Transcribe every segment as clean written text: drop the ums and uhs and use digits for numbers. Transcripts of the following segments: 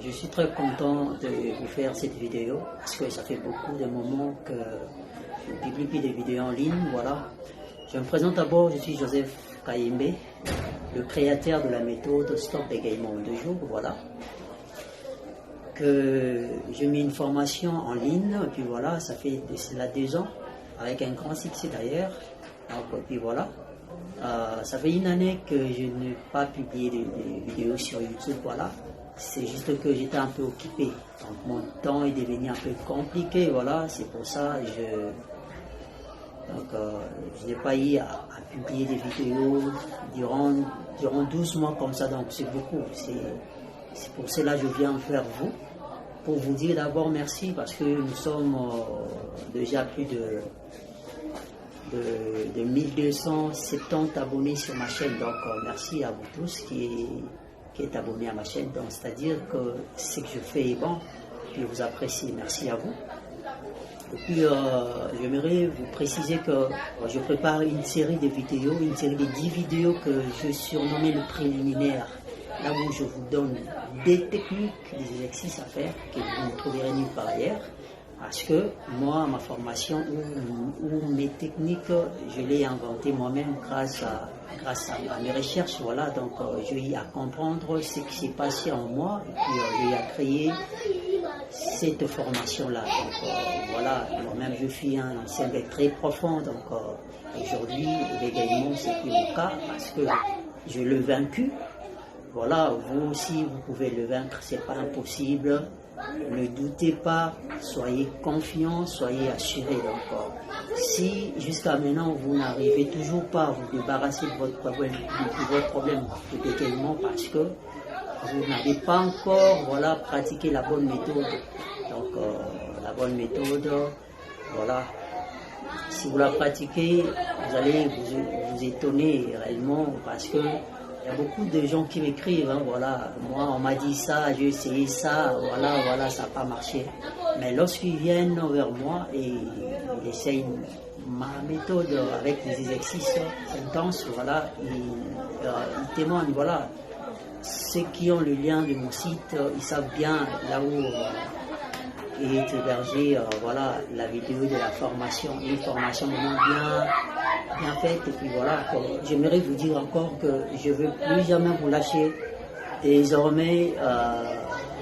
Je suis très content de vous faire cette vidéo parce que ça fait beaucoup de moments que je ne publie plus de vidéos en ligne. Voilà. Je me présente d'abord, je suis Joseph Kayembe, le créateur de la méthode Stop Bégaiement en 2 jours. Voilà. Que j'ai mis une formation en ligne, et puis voilà, ça fait cela 2 ans, avec un grand succès d'ailleurs. Donc, puis voilà. Ça fait 1 année que je n'ai pas publié de vidéos sur YouTube, voilà. C'est juste que j'étais un peu occupé, donc mon temps est devenu un peu compliqué, voilà. C'est pour ça que je n'ai pas eu à publier des vidéos durant 12 mois comme ça, donc c'est beaucoup. C'est pour cela que je viens vers vous, pour vous dire d'abord merci, parce que nous sommes déjà plus de 1270 abonnés sur ma chaîne, donc merci à vous tous qui êtes abonnés à ma chaîne. Donc c'est-à-dire que ce que je fais est bon, je vous apprécie, merci à vous. Et puis j'aimerais vous préciser que je prépare une série de vidéos, une série de 10 vidéos que je surnommais le préliminaire, là où je vous donne des techniques, des exercices à faire que vous ne trouverez nulle part ailleurs. Parce que moi, ma formation ou mes techniques, je l'ai inventée moi-même grâce à mes recherches. Voilà, donc j'ai eu à comprendre ce qui s'est passé en moi, et puis j'ai eu à créer cette formation-là. Donc voilà, moi-même je suis un ancien bec très profond, donc aujourd'hui, l'également c'est plus le cas parce que je l'ai vaincu. Voilà, vous aussi vous pouvez le vaincre, c'est pas impossible. Ne doutez pas, soyez confiants, soyez assurés. Donc, si jusqu'à maintenant vous n'arrivez toujours pas à vous débarrasser de votre problème de bégaiement parce que vous n'avez pas encore pratiqué la bonne méthode. Donc, la bonne méthode, voilà. Si vous la pratiquez, vous allez vous étonner réellement parce que il y a beaucoup de gens qui m'écrivent, hein, voilà, moi on m'a dit ça, j'ai essayé ça, voilà, ça n'a pas marché. Mais lorsqu'ils viennent vers moi et ils essayent ma méthode avec des exercices intenses, voilà, ils témoignent, voilà. Ceux qui ont le lien de mon site, ils savent bien là où est hébergée, voilà, la vidéo de la formation, une formation vraiment bien faite. Et puis voilà, j'aimerais vous dire encore que je ne veux plus jamais vous lâcher. Désormais,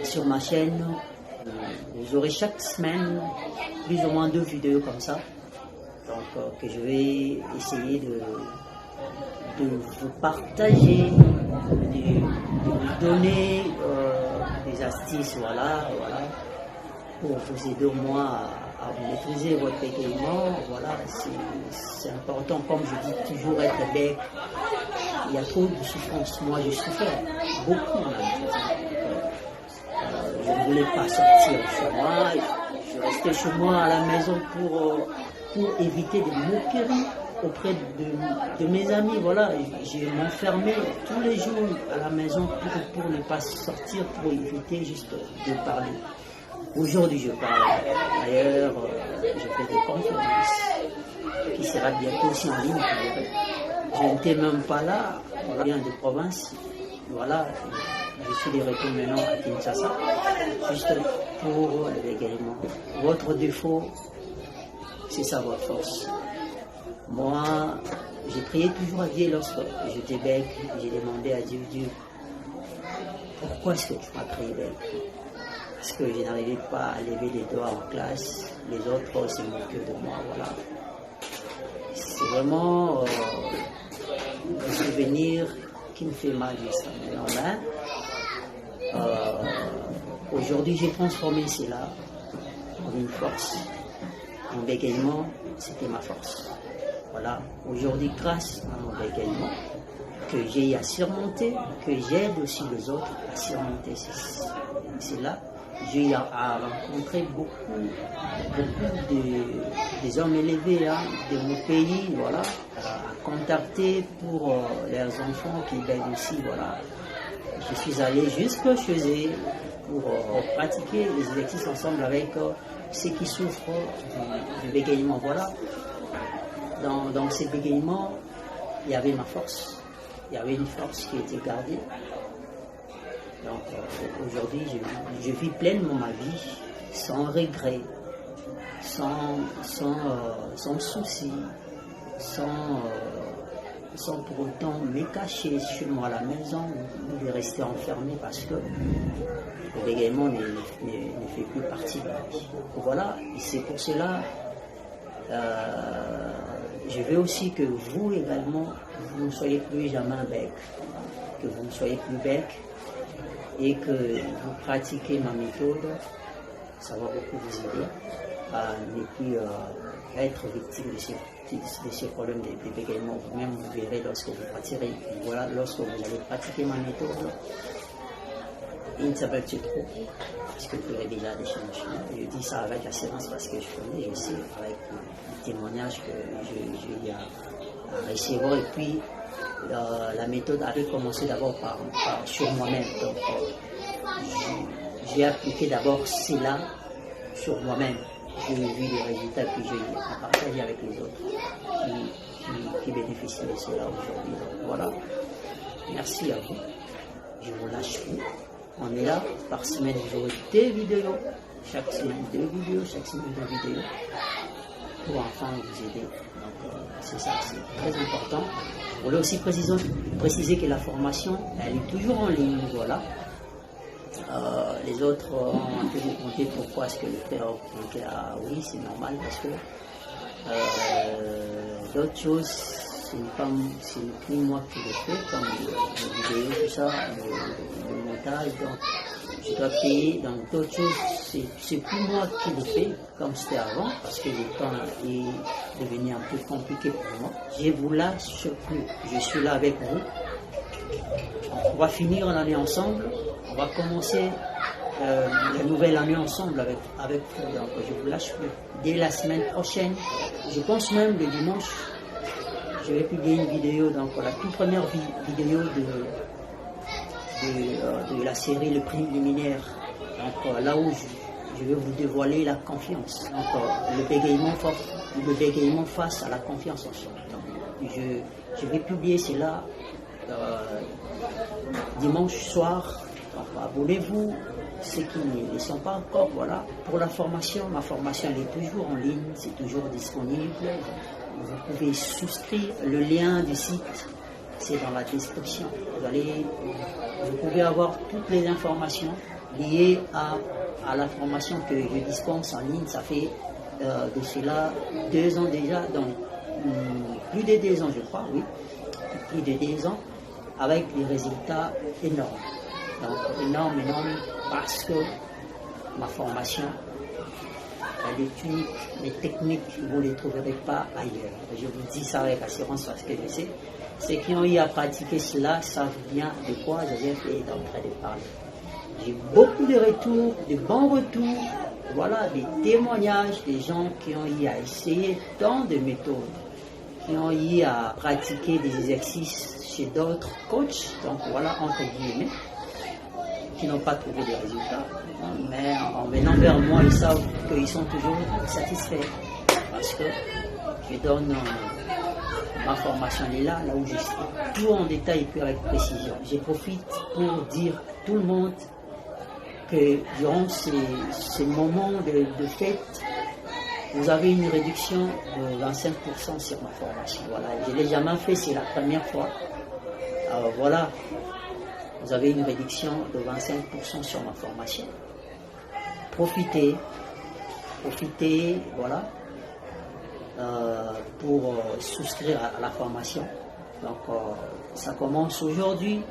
sur ma chaîne, vous aurez chaque semaine plus ou moins 2 vidéos comme ça. Donc, que je vais essayer de vous partager, de vous donner des astuces, voilà, pour vous aider au moins à maîtriser votre bégaiement. Voilà, c'est important, comme je dis toujours, être bec. Il y a trop de souffrance. Moi, je souffrais beaucoup même. Je ne voulais pas sortir chez moi. Je restais chez moi à la maison pour éviter de m'opérer auprès de mes amis. Voilà, je m'enfermais tous les jours à la maison pour ne pas sortir, pour éviter juste de parler. Aujourd'hui, je parle. D'ailleurs, je fais des conférences qui sera bientôt aussi en ligne. Je n'étais même pas là. Je viens de province. Voilà, je suis de retour maintenant à Kinshasa, juste pour le bégaiement. Votre défaut, c'est ça votre force. Moi, j'ai prié toujours à Dieu lorsque j'étais bec. J'ai demandé à Dieu, pourquoi est-ce que tu m'as créé bec? Parce que je n'arrivais pas à lever les doigts en classe, les autres se moquaient de moi, voilà. C'est vraiment un souvenir qui me fait mal jusqu'à maintenant. Aujourd'hui, j'ai transformé cela en une force. Mon bégaiement, c'était ma force. Voilà, aujourd'hui, grâce à mon bégaiement, que j'ai à surmonter, que j'aide aussi les autres à surmonter cela. J'ai à rencontrer beaucoup des hommes élevés, hein, de mon pays, voilà, à contacter pour leurs enfants qui bèguent aussi, voilà. Je suis allé jusque chez eux pour pratiquer les exercices ensemble avec ceux qui souffrent du bégaiement, voilà. Dans ces bégaiements, il y avait ma force. Il y avait une force qui était gardée. Donc aujourd'hui, je vis pleinement ma vie, sans regret, sans souci, sans pour autant me cacher chez moi à la maison ou de rester enfermé parce que le bégaiement ne fait plus partie de ma vie. Voilà, et c'est pour cela je veux aussi que vous également, vous ne soyez plus jamais un bec, que vous ne soyez plus bec et que vous pratiquez ma méthode. Ça va beaucoup vous aider à ne plus être victime de ces problèmes de bégaiement. Vous-même, vous verrez lorsque vous pratiquerez. Voilà, lorsque vous allez pratiquer ma méthode, il ne s'appelle pas trop, parce que vous verrez déjà des changements. Je dis ça avec assurance parce que je connais, je sais, avec les témoignages que j'ai à recevoir. Et puis, la méthode avait commencé d'abord sur moi-même. Donc, j'ai appliqué d'abord cela sur moi-même. J'ai vu les résultats que j'ai à partager avec les autres qui bénéficient de cela aujourd'hui. Donc voilà, merci à vous. Je vous lâche plus. On est là, par semaine, vous aurez des vidéos. Chaque semaine, 2 vidéos, chaque semaine, 2 vidéos. Pour enfin vous aider. Donc c'est ça, c'est très important. Je voulais aussi préciser que la formation, elle est toujours en ligne, voilà. Les autres ont un peu demandé pourquoi est-ce que le frère manquait. Ah oui, c'est normal parce que d'autres choses, c'est plus moi qui le fais, comme les vidéos, tout ça, le montage, donc je dois payer. Donc d'autres choses, c'est plus moi qui le fais, comme c'était avant, parce que le temps est devenu un peu compliqué pour moi. Je vous lâche plus, je suis là avec vous. On va finir l'année ensemble. On va commencer la nouvelle année ensemble avec vous. Donc je vous lâche plus. Dès la semaine prochaine, je pense même le dimanche, je vais publier une vidéo, donc la toute première vidéo de la série Le Préliminaire. Donc là où je vais vous dévoiler la confiance. Donc le bégaiement face à la confiance en soi. Donc, je vais publier cela dimanche soir. Donc, abonnez-vous, ceux qui ne le sont pas encore, voilà. Pour la formation, ma formation elle est toujours en ligne, c'est toujours disponible. Vous pouvez souscrire, le lien du site, c'est dans la description. Vous pouvez avoir toutes les informations liées à la formation que je dispense en ligne. Ça fait de cela 2 ans déjà, donc plus de 2 ans je crois, oui, plus de 2 ans, avec des résultats énormes. Donc énorme, parce que ma formation, elle est unique, mes techniques, vous ne les trouverez pas ailleurs. Je vous dis ça avec assurance parce que je sais, ceux qui ont eu à pratiquer cela savent bien de quoi je viens en train de parler. J'ai beaucoup de retours, de bons retours, voilà, des témoignages des gens qui ont eu à essayer tant de méthodes, qui ont eu à pratiquer des exercices chez d'autres coachs, donc voilà, entre guillemets, qui n'ont pas trouvé de résultats, mais en venant vers moi, ils savent qu'ils sont toujours satisfaits parce que je donne ma formation est là où je suis, tout en détail et puis avec précision. Je profite pour dire à tout le monde que durant ces moments de fête, vous avez une réduction de 25% sur ma formation. Voilà, je ne l'ai jamais fait, c'est la première fois. Alors voilà. Vous avez une réduction de 25% sur ma formation. Profitez, voilà, pour souscrire à la formation. Donc, ça commence aujourd'hui.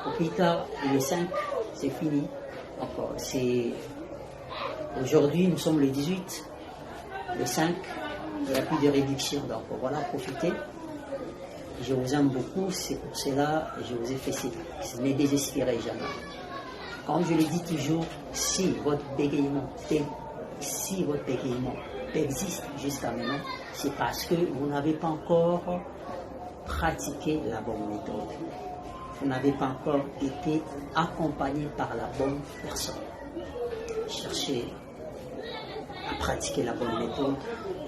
Au plus tard, le 5, c'est fini. Donc, aujourd'hui, nous sommes le 18. Le 5, il n'y a plus de réduction. Donc, voilà, profitez. Je vous aime beaucoup, c'est pour cela que je vous ai fait citer. Ne désespérez jamais. Comme je le dis toujours, si votre bégaiement existe jusqu'à maintenant, c'est parce que vous n'avez pas encore pratiqué la bonne méthode. Vous n'avez pas encore été accompagné par la bonne personne. Cherchez à pratiquer la bonne méthode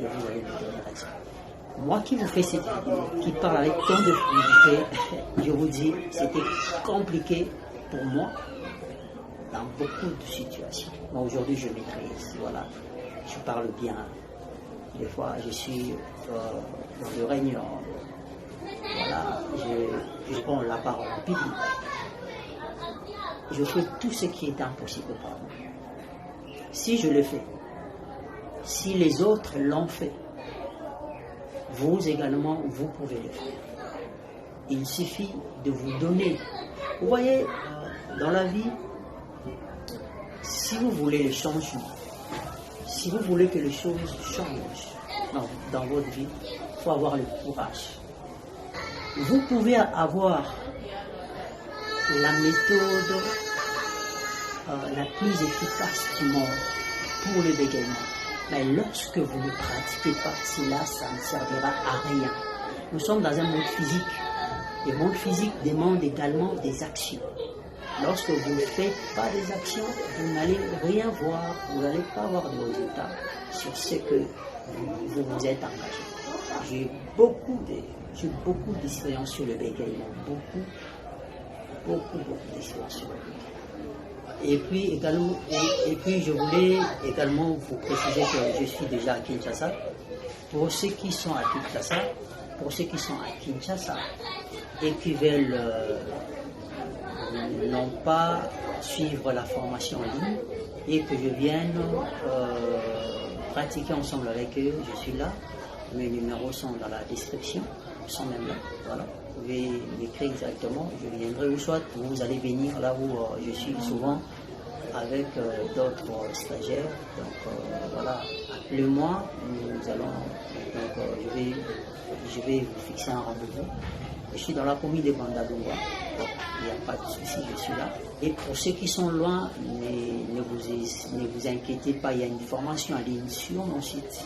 et vous allez me donner raison. Moi qui vous fais cette vidéo, qui parle avec tant de fluidité, je vous dis, c'était compliqué pour moi dans beaucoup de situations. Moi aujourd'hui je maîtrise, voilà, je parle bien. Des fois je suis dans le règne, voilà, je prends la parole en public. Je fais tout ce qui est impossible pour moi. Si je le fais, si les autres l'ont fait, vous également, vous pouvez le faire. Il suffit de vous donner. Vous voyez, dans la vie, si vous voulez le changement, si vous voulez que les choses changent dans votre vie, il faut avoir le courage. Vous pouvez avoir la méthode la plus efficace du monde pour le bégaiement. Mais lorsque vous ne pratiquez pas cela, ça ne servira à rien. Nous sommes dans un monde physique. Le monde physique demande également des actions. Lorsque vous ne faites pas des actions, vous n'allez rien voir, vous n'allez pas avoir de résultats sur ce que vous vous êtes engagé. J'ai beaucoup d'expérience sur le bégaiement, beaucoup d'expérience sur le bégaiement. Et puis je voulais également vous préciser que je suis déjà à Kinshasa. Pour ceux qui sont à Kinshasa et qui veulent non pas suivre la formation en ligne et que je vienne pratiquer ensemble avec eux, je suis là. Mes numéros sont dans la description, ils sont même là. Voilà. Vous pouvez m'écrire directement, je viendrai, ou soit vous allez venir là où je suis souvent avec d'autres stagiaires. Donc voilà, appelez-moi, nous allons, donc je vais vous fixer un rendez-vous. Je suis dans la commune de Bandalunga, donc il n'y a pas de souci, je suis là. Et pour ceux qui sont loin, ne vous inquiétez pas, il y a une formation en ligne sur mon site.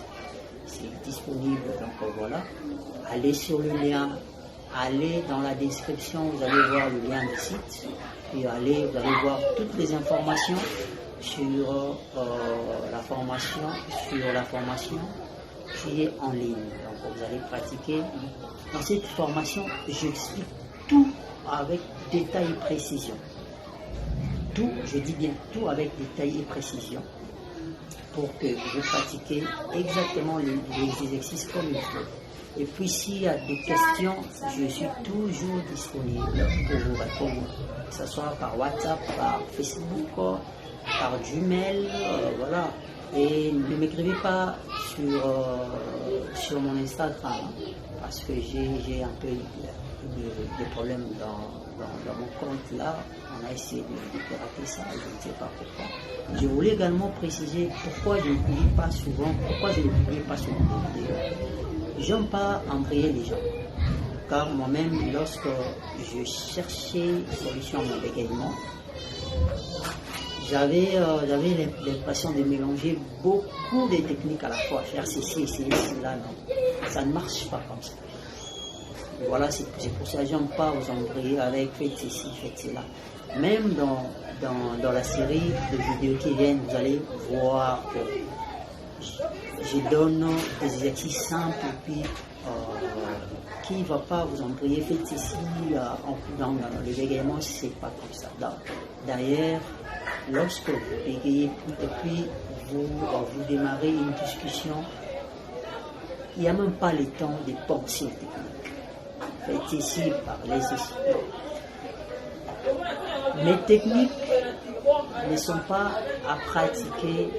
C'est disponible, donc voilà. Allez sur le lien, allez dans la description, vous allez voir le lien du site. Et vous allez voir toutes les informations sur la formation qui est en ligne. Donc vous allez pratiquer. Dans cette formation, j'explique tout avec détail et précision. Tout, je dis bien tout avec détail et précision, pour que vous pratiquiez exactement les exercices comme il faut. Et puis s'il y a des questions, je suis toujours disponible pour vous répondre, que ce soit par WhatsApp, par Facebook, par Gmail, voilà. Et ne m'écrivez pas sur mon Instagram, parce que j'ai un peu de problèmes dans mon compte là. On a essayé de pirater ça, je ne sais pas pourquoi. Je voulais également préciser pourquoi je ne publie pas souvent des vidéos. Je n'aime pas embrayer les gens, car moi-même, lorsque je cherchais une solution à mon bégaiement, j'avais l'impression de mélanger beaucoup de techniques à la fois, faire ceci, cela, non. Ça ne marche pas comme ça. Voilà, c'est pour ça que je n'aime pas vous embrayer avec faites ceci, faites cela. Même dans la série de vidéos qui viennent, vous allez voir que je donne des exercices simples et puis qui ne va pas vous embrayer, faites ceci dans le bégaiement, c'est pas comme ça. D'ailleurs, lorsque vous bégayez et puis vous démarrez une discussion, il n'y a même pas le temps de penser aux techniques. Faites ici, parlez ici. Mes techniques ne sont pas à pratiquer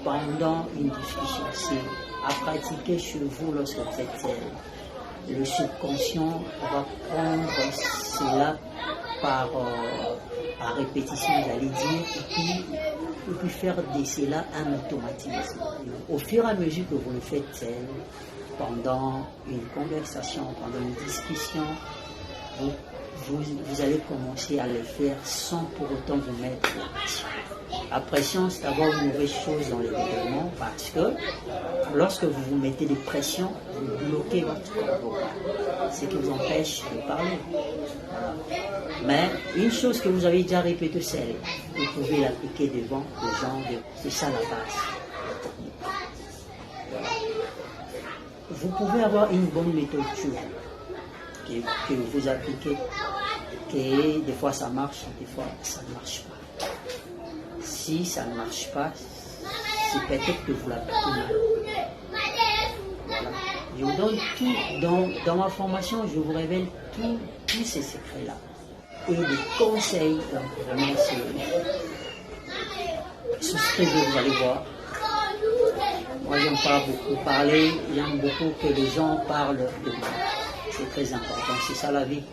pendant une discussion, c'est à pratiquer chez vous lorsque vous êtes seul. Le subconscient va prendre cela par répétition, vous allez dire, et puis faire de cela un automatisme. Au fur et à mesure que vous le faites seul, pendant une conversation, pendant une discussion, vous allez commencer à le faire sans pour autant vous mettre la pression. La pression, c'est d'avoir une mauvaise chose dans les bégaiements, parce que lorsque vous vous mettez des pressions, vous bloquez votre corps, ce qui vous empêche de parler. Voilà. Mais une chose que vous avez déjà répétée, c'est vous pouvez l'appliquer devant les gens, c'est ça la base. Voilà. Vous pouvez avoir une bonne méthode que vous appliquez que des fois ça marche, des fois ça ne marche pas. Si ça ne marche pas, c'est peut-être que vous l'appliquez mal. Voilà. Je vous donne tout dans ma formation, je vous révèle tous ces secrets-là. Et des conseils, donc vraiment c'est souscrivez, vous allez voir. Moi j'aime pas beaucoup parler, j'aime beaucoup que les gens parlent de moi. C'est très important, c'est ça la vie.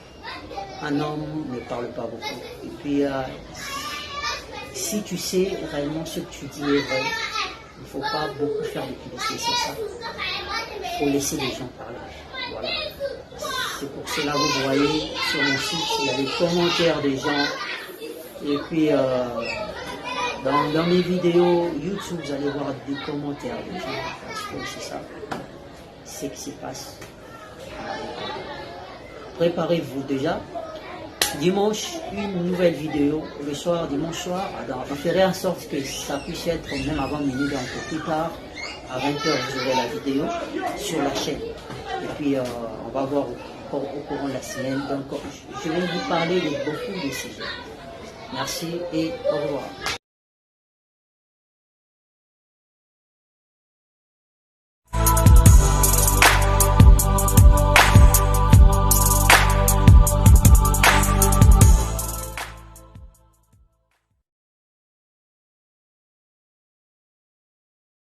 Un homme ne parle pas beaucoup. Et puis si tu sais réellement ce que tu dis est vrai, il ne faut pas beaucoup faire de publicité, c'est ça. Il faut laisser les gens parler. Voilà. C'est pour cela que vous voyez sur mon site, il y a les commentaires des gens. Et puis dans mes vidéos YouTube, vous allez voir des commentaires des gens. Parce que c'est ça. C'est ce qui se passe. Préparez-vous déjà. Dimanche, une nouvelle vidéo. Le soir, dimanche soir, on ferait en sorte que ça puisse être même avant minuit, donc plus tard, à 20h, vous aurez la vidéo sur la chaîne. Et puis, on va voir au courant de la semaine. Donc, je vais vous parler de beaucoup de sujets. Merci et au revoir.